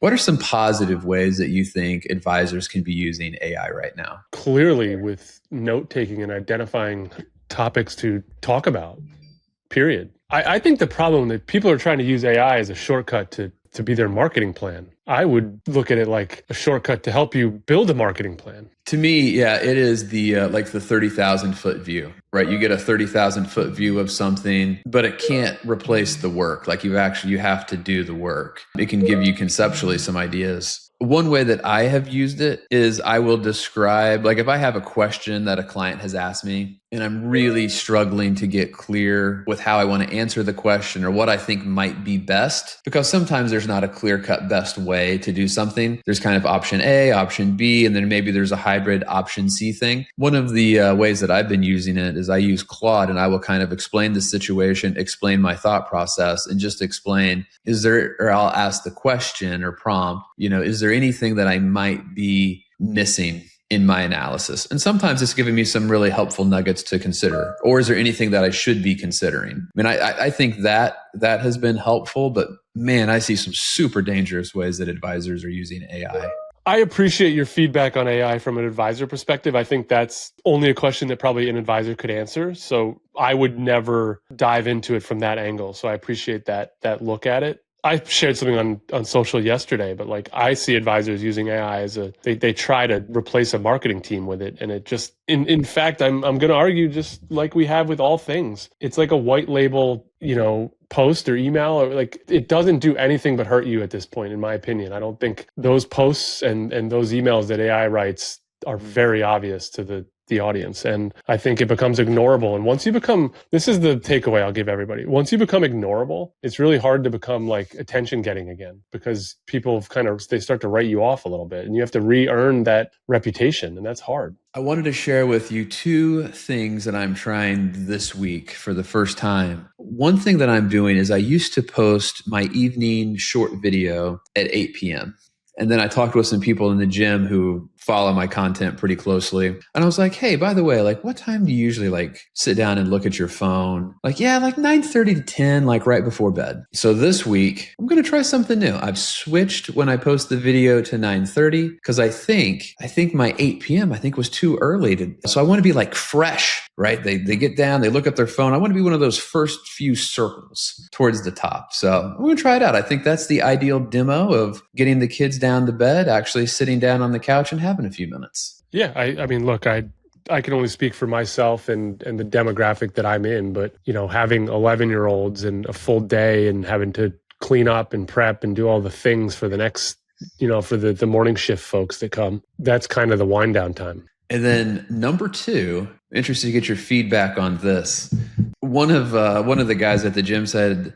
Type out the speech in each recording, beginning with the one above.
What are some positive ways that you think advisors can be using AI right now? Clearly with note taking and identifying topics to talk about, period. I think the problem that people are trying to use AI as a shortcut to be their marketing plan. I would look at it like a shortcut to help you build a marketing plan. To me, yeah, it is the like the 30,000 foot view, right? You get a 30,000 foot view of something, but it can't replace the work. Like you have to do the work. It can give you conceptually some ideas. One way that I have used it is I will describe, like if I have a question that a client has asked me and I'm really struggling to get clear with how I want to answer the question or what I think might be best, because sometimes there's not a clear-cut best way to do something. There's kind of option A, option B, and then maybe there's a hybrid option C thing. One of the ways that I've been using it is I use Claude, and I will kind of explain the situation, explain my thought process, and just explain, or I'll ask the question or prompt, is there anything that I might be missing in my analysis? And sometimes it's giving me some really helpful nuggets to consider. Or is there anything that I should be considering? I mean, I think that has been helpful, but man, I see some super dangerous ways that advisors are using AI. I appreciate your feedback on AI from an advisor perspective. I think that's only a question that probably an advisor could answer. So I would never dive into it from that angle. So I appreciate that look at it. I shared something on social yesterday, but like I see advisors using AI as they try to replace a marketing team with it. And it just, in fact, I'm going to argue just like we have with all things, it's like a white label, post or email, or like it doesn't do anything but hurt you at this point, in my opinion. I don't think those posts and those emails that AI writes are very obvious to the audience. And I think it becomes ignorable. And once you become, this is the takeaway I'll give everybody. Once you become ignorable, it's really hard to become like attention getting again, because people they start to write you off a little bit and you have to re-earn that reputation. And that's hard. I wanted to share with you two things that I'm trying this week for the first time. One thing that I'm doing is I used to post my evening short video at 8 p.m. And then I talked with some people in the gym who follow my content pretty closely. And I was like, hey, by the way, like what time do you usually like sit down and look at your phone? Like, yeah, like 9:30 to 10, like right before bed. So this week, I'm going to try something new. I've switched when I post the video to 9:30 because I think my 8 p.m. was too early so I want to be like fresh, right? They get down, they look at their phone. I want to be one of those first few circles towards the top. So I'm going to try it out. I think that's the ideal demo of getting the kids down to bed, actually sitting down on the couch and having a few minutes. Yeah. I mean, look, I can only speak for myself and the demographic that I'm in, but having 11-year-olds and a full day and having to clean up and prep and do all the things for the next, for the morning shift folks that come, that's kind of the wind down time. And then number two, interested to get your feedback on this. One of the guys at the gym said,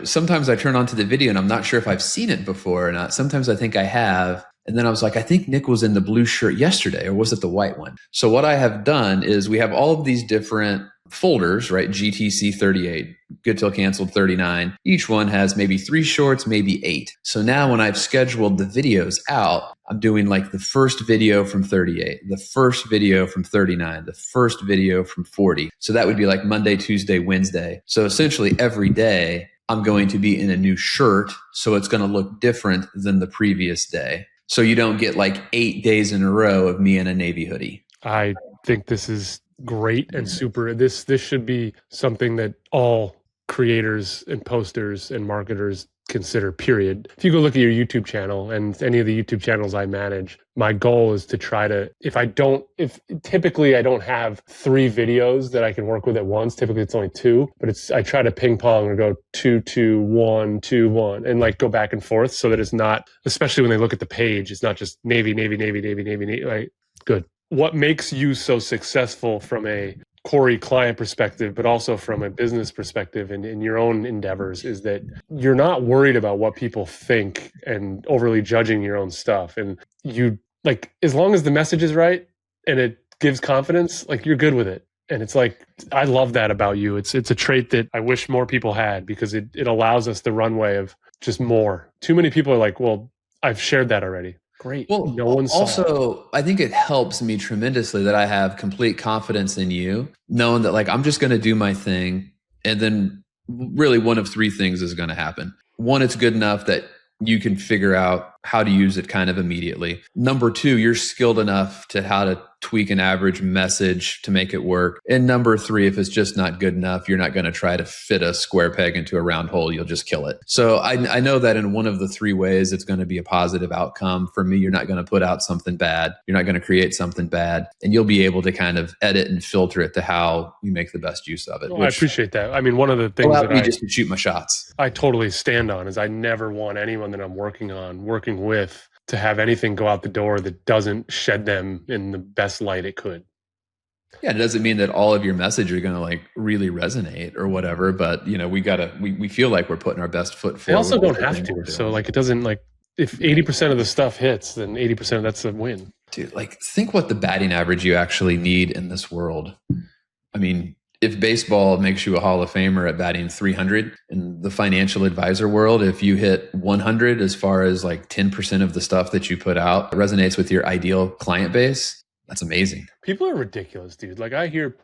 sometimes I turn on to the video and I'm not sure if I've seen it before or not. Sometimes I think I have. And then I was like, I think Nick was in the blue shirt yesterday, or was it the white one? So what I have done is we have all of these different folders, right? GTC 38, Good Till Canceled 39. Each one has maybe 3 shorts, maybe 8. So now when I've scheduled the videos out, I'm doing like the first video from 38, the first video from 39, the first video from 40. So that would be like Monday, Tuesday, Wednesday. So essentially every day I'm going to be in a new shirt. So it's going to look different than the previous day. So you don't get like 8 days in a row of me in a Navy hoodie. I think this is great and super. This should be something that all creators and posters and marketers consider, period. If you go look at your YouTube channel and any of the YouTube channels I manage, my goal is to try to, if typically I don't have 3 videos that I can work with at once, typically it's only 2, but I try to ping pong or go 2, 2, 1, 2, 1, and like go back and forth so that it's not, especially when they look at the page, it's not just Navy, Navy, Navy, Navy, Navy, Navy, right? Good. What makes you so successful from a Corey client perspective, but also from a business perspective and in your own endeavors, is that you're not worried about what people think and overly judging your own stuff. And you, like, as long as the message is right and it gives confidence, like, you're good with it. And it's like, I love that about you. It's a trait that I wish more people had, because it allows us the runway of just more. Too many people are like, well, I've shared that already. Great. Well, no one saw also, I think it helps me tremendously that I have complete confidence in you, knowing that like I'm just going to do my thing. And then really one of 3 things is going to happen. One, it's good enough that you can figure out how to use it kind of immediately. Number two, you're skilled enough to how to tweak an average message to make it work. And number three, if it's just not good enough, you're not going to try to fit a square peg into a round hole. You'll just kill it. So I know that in one of the three ways, it's going to be a positive outcome. For me, you're not going to put out something bad. You're not going to create something bad. And you'll be able to kind of edit and filter it to how you make the best use of it. Well, I appreciate that. I mean, one of the things that me just to shoot my shots. I totally stand on is I never want anyone that I'm working with to have anything go out the door that doesn't shed them in the best light it could. Yeah, it doesn't mean that all of your message are going to like really resonate or whatever, but you know, we feel like we're putting our best foot forward. They also don't have to. So like it doesn't like if 80% of the stuff hits, then 80% of that's a win. Dude, like think what the batting average you actually need in this world. I mean, if baseball makes you a Hall of Famer at batting 300 in the financial advisor world, if you hit 100 as far as like 10% of the stuff that you put out resonates with your ideal client base, that's amazing. People are ridiculous, dude. Like I hear,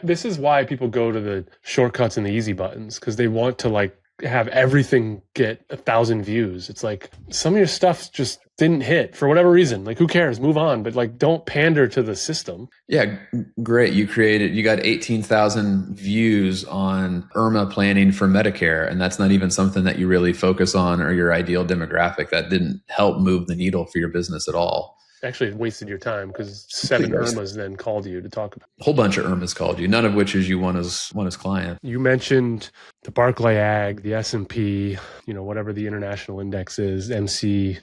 this is why people go to the shortcuts and the easy buttons because they want to like have everything get 1,000 views. It's like some of your stuff just didn't hit for whatever reason. Like who cares? Move on. But like don't pander to the system. Yeah, great. You got 18,000 views on IRMA planning for Medicare. And that's not even something that you really focus on or your ideal demographic. That didn't help move the needle for your business at all. Actually wasted your time because 7 IRMAs then called you to talk about. A whole bunch of IRMAs called you, none of which is you one as client. You mentioned the Barclay Ag, the S&P, whatever the international index is, MCEI,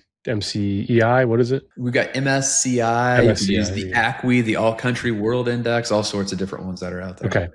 what is it? We've got MSCI, you can use the ACWI, the All Country World Index, all sorts of different ones that are out there. Okay.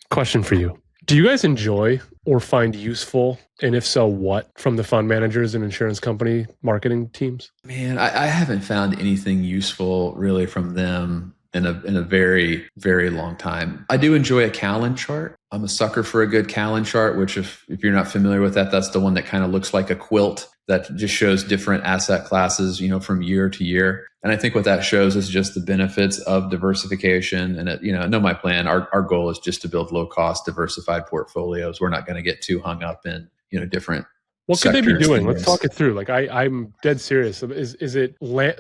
Question for you. Do you guys enjoy or find useful, and if so, what, from the fund managers and insurance company marketing teams? Man, I haven't found anything useful really from them in a very, very long time. I do enjoy a Callan chart. I'm a sucker for a good Callan chart, which if you're not familiar with that, that's the one that kind of looks like a quilt that just shows different asset classes, from year to year. And I think what that shows is just the benefits of diversification. And know my plan. Our goal is just to build low cost, diversified portfolaos. We're not going to get too hung up in, different. What could they be doing? Let's talk it through. Like I'm dead serious. Is it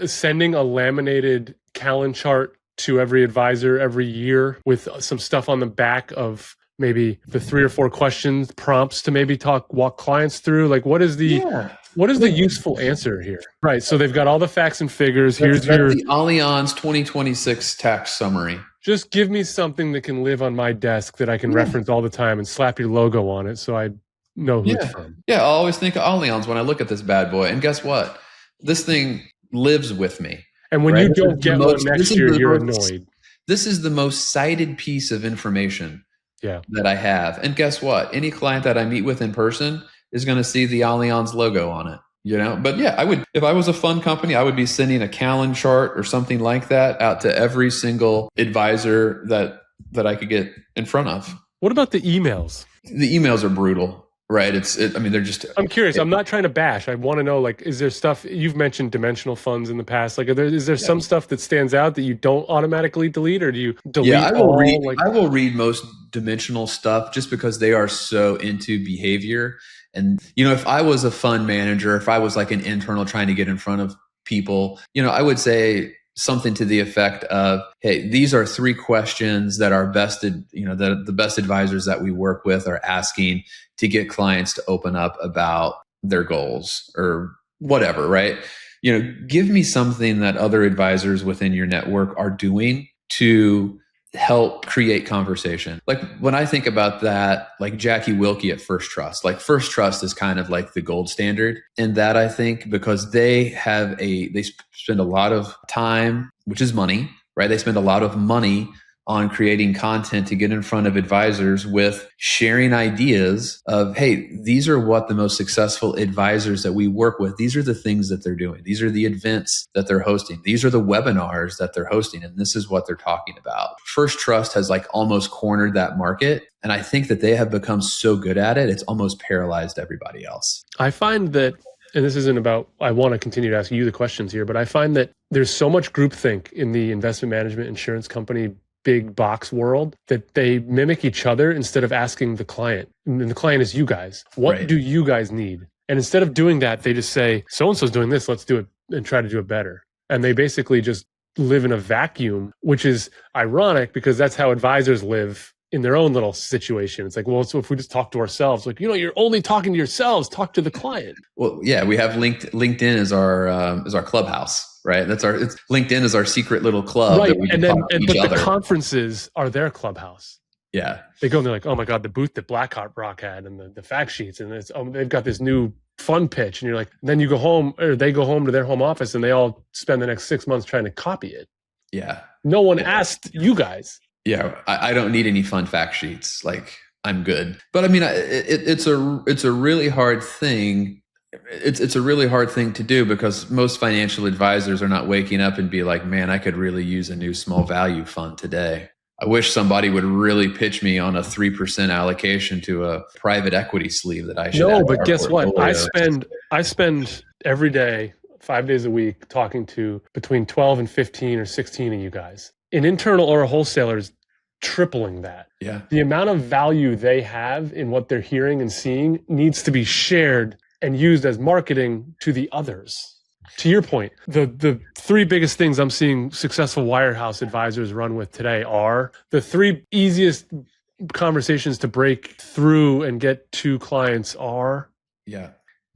sending a laminated Callan chart to every advisor every year with some stuff on the back of maybe the 3 or 4 questions, prompts to maybe walk clients through? Like what is the useful answer here? Right. So they've got all the facts and figures. Here's the Allianz 2026 tax summary. Just give me something that can live on my desk that I can reference all the time and slap your logo on it so I know who it's from. Yeah, I always think of Allianz when I look at this bad boy. And guess what? This thing lives with me. And when you don't get one next year, you're annoyed. This is the most cited piece of information that I have. And guess what? Any client that I meet with in person is going to see the Allianz logo on it. But yeah, I would, if I was a fund company, I would be sending a Callan chart or something like that out to every single advisor that I could get in front of. What about the emails? The emails are brutal. Right. They're just. I'm curious. I'm not trying to bash. I want to know, is there stuff you've mentioned dimensional funds in the past? Is there some stuff that stands out that you don't automatically delete, or do you delete? Yeah, I will read most dimensional stuff just because they are so into behavior. And if I was a fund manager, if I was like an internal trying to get in front of people, I would say something to the effect of, hey, these are 3 questions that our best, the best advisors that we work with are asking to get clients to open up about their goals or whatever, right? Give me something that other advisors within your network are doing to help create conversation. Like when I think about that, like Jackie Wilkie at First Trust, like First Trust is kind of like the gold standard in that, I think, because they spend a lot of time, which is money, right? They spend a lot of money on creating content to get in front of advisors with sharing ideas of, hey, these are what the most successful advisors that we work with, these are the things that they're doing. These are the events that they're hosting. These are the webinars that they're hosting. And this is what they're talking about. First Trust has almost cornered that market. And I think that they have become so good at it, it's almost paralyzed everybody else. I find that, and this isn't about, I want to continue to ask you the questions here, but I find that there's so much groupthink in the investment management insurance company big box world that they mimic each other instead of asking the client. And the client is you guys. What do you guys need? And instead of doing that, they just say, so-and-so's doing this, let's do it and try to do it better. And they basically just live in a vacuum, which is ironic because that's how advisors live in their own little situation. It's like, well, so if we just talk to ourselves, like, you're only talking to yourselves, talk to the client. Well, yeah, we have LinkedIn as our clubhouse, right? LinkedIn is our secret little club. Right. That we can talk to each other. The conferences are their clubhouse. Yeah. They go and they're like, oh my God, the booth that Rock had and the fact sheets. And they've got this new fun pitch. And you're like, then you go home, or they go home to their home office and they all spend the next 6 months trying to copy it. Yeah. No one asked you guys. Yeah. I don't need any fun fact sheets. Like, I'm good. But I mean, it's a really hard thing. It's a really hard thing to do because most financial advisors are not waking up and be like, man, I could really use a new small value fund today. I wish somebody would really pitch me on a 3% allocation to a private equity sleeve that I should. No, but guess what? I spend every day, 5 days a week, talking to between 12 and 15 or 16 of you guys. An internal or a wholesaler is tripling that. Yeah. The amount of value they have in what they're hearing and seeing needs to be shared and used as marketing to the others. To your point, the three biggest things I'm seeing successful wirehouse advisors run with today are the three easiest conversations to break through and get to clients are. Yeah.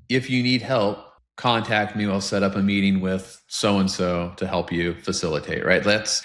If you need help, contact me. I'll set up a meeting with so-and-so to help you facilitate, right? Let's,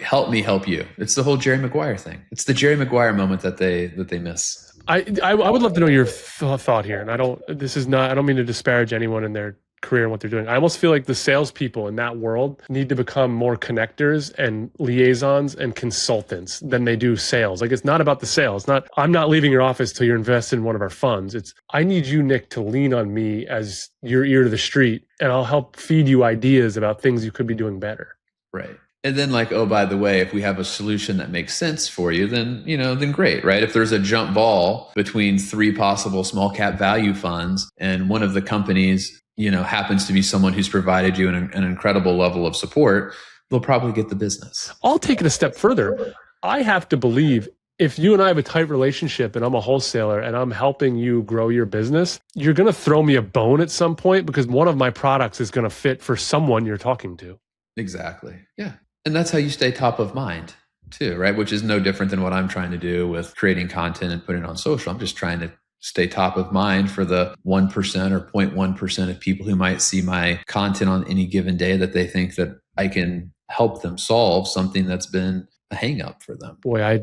help me help you. It's the whole Jerry Maguire thing. It's the Jerry Maguire moment that they miss. I would love to know your thought here. And I don't mean to disparage anyone in their career and what they're doing. I almost feel like the salespeople in that world need to become more connectors and liaisons and consultants than they do sales. Like, it's not about the sales. I'm not leaving your office till you're invested in one of our funds. It's, I need you, Nick, to lean on me as your ear to the street, and I'll help feed you ideas about things you could be doing better. Right. And then oh, by the way, if we have a solution that makes sense for you, then, then great, right? If there's a jump ball between three possible small cap value funds and one of the companies, happens to be someone who's provided you an incredible level of support, they'll probably get the business. I'll take it a step further. I have to believe if you and I have a tight relationship and I'm a wholesaler and I'm helping you grow your business, you're going to throw me a bone at some point because one of my products is going to fit for someone you're talking to. Exactly. Yeah. And that's how you stay top of mind too, right? Which is no different than what I'm trying to do with creating content and putting it on social. I'm just trying to stay top of mind for the 1% or 0.1% of people who might see my content on any given day that they think that I can help them solve something that's been a hang up for them. Boy,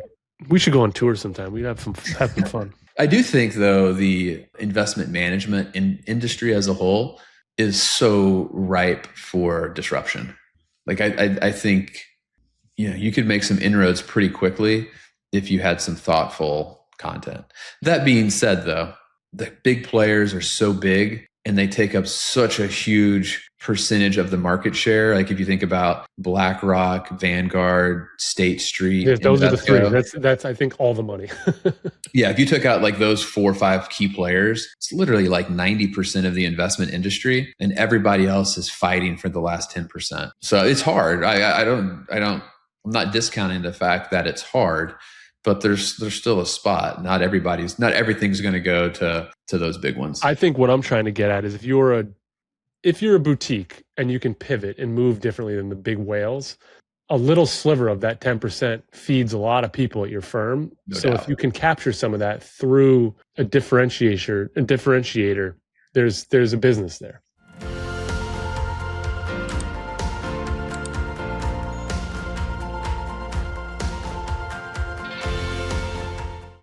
we should go on tour sometime. We'd have some fun. I do think, though, the investment management industry as a whole is so ripe for disruption. Like, I think, you could make some inroads pretty quickly if you had some thoughtful content. That being said, though, the big players are so big and they take up such a huge percentage of the market share. Like, if you think about BlackRock, Vanguard, State Street, those are the three. That's I think all the money. Yeah, if you took out like those 4 or 5 key players, it's literally like 90% of the investment industry, and everybody else is fighting for the last 10%. So it's hard. I'm not discounting the fact that it's hard, but there's still a spot. Not everything's going to go to those big ones. I think what I'm trying to get at is if you're a boutique and you can pivot and move differently than the big whales, a little sliver of that 10% feeds a lot of people at your firm. No doubt. If you can capture some of that through a differentiator, there's a business there.